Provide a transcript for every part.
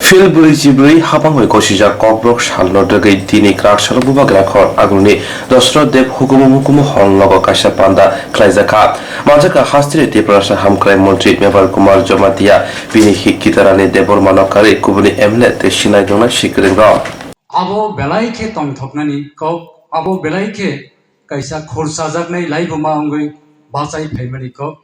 Filburi Jibri Habangwe Koshija Kobrok Shalno Dagay Dini Krak Shalabuba Grakor Aguni Dosro Deb Hukumu Honlogo Kasha Panda Klaizaka Majaka Hastri Deprasha Hamkrai Montri Meval Kumar Jomatia Bini Hikitarani Debor Manokari Kubuni Emlet Shina Gona Shikringa Abo Belaike Tong Toknani Kop Abo Belaike Kaisa Khorsajak Nai Laibuma Ongoi Basai Family Kop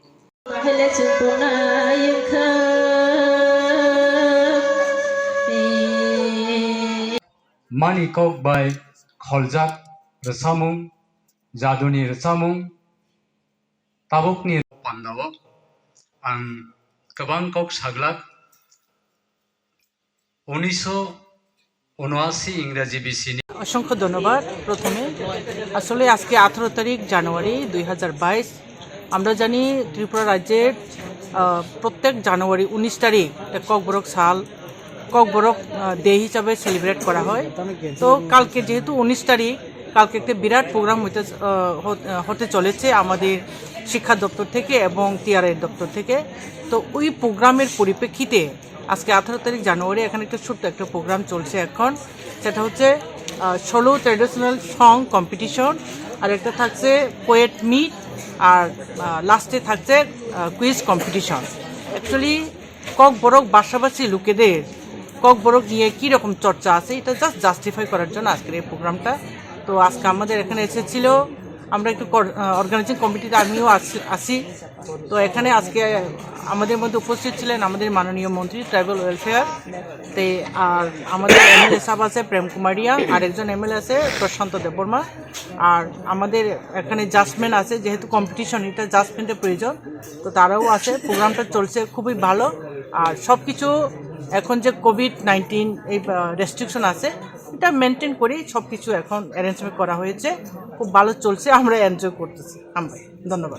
Mani Kok by Kholjak Rasamung Jaduni Rasamung Tabukni Pandawa and Kabang Kok Saglak Uniso উনআশি ইংরেজি BC অসংখ্য ধন্যবাদ। প্রথমে আসলে আজকে 18 তারিখ জানুয়ারি 2022 আমরা জানি ত্রিপুরা রাজ্যের প্রত্যেক জানুয়ারি 19 তারিখ ককবরক সাল ককবরক ডে হিসাবে সেলিব্রেট করা হয়। তো কালকে যেহেতু 19 তারিখ কালকে একটা বিরাট প্রোগ্রাম হতে চলেছে আমাদের শিক্ষা দপ্তর থেকে এবং টিআরআই দপ্তর থেকে। তো ওই প্রোগ্রামের পরিপ্রেক্ষিতে আজকে 18 তারিখ জানুয়ারি এখানে একটা ছোট্ট একটা প্রোগ্রাম চলছে এখন, সেটা হচ্ছে সোলো ট্র্যাডিশনাল সং কম্পিটিশন, আর একটা থাকছে পোয়েট মিট, আর লাস্টে থাকছে কুইজ কম্পিটিশন। অ্যাকচুয়ালি ককবরক ভাষাভাষী লোকেদের ককবরক নিয়ে কী রকম চর্চা আছে এটা জাস্ট জাস্টিফাই করার জন্য আজকের এই প্রোগ্রামটা। তো আজকে আমাদের এখানে এসেছিল, আমরা একটু অর্গানাইজিং কমিটিতে আমিও আসি। তো এখানে আজকে আমাদের মধ্যে উপস্থিত ছিলেন আমাদের মাননীয় মন্ত্রী ট্রাইবাল ওয়েলফেয়ার, আর আমাদের এমএলএ সাহেব আছে প্রেম কুমারিয়া, আর একজন এমএলএ আছে প্রশান্ত দেববর্মা, আর আমাদের এখানে জাজমেন্ট আছে, যেহেতু কম্পিটিশন এটা জাজমেন্টের প্রয়োজন, তো তারাও আছে। প্রোগ্রামটা চলছে খুবই ভালো। আর সব কিছু এখন যে কোভিড-19 এই রেস্ট্রিকশন আছে এটা মেনটেন করেই সব কিছু এখন অ্যারেঞ্জমেন্ট করা হয়েছে, খুব ভালো চলছে, আমরা এনজয় করতেছি। আমরা ধন্যবাদ।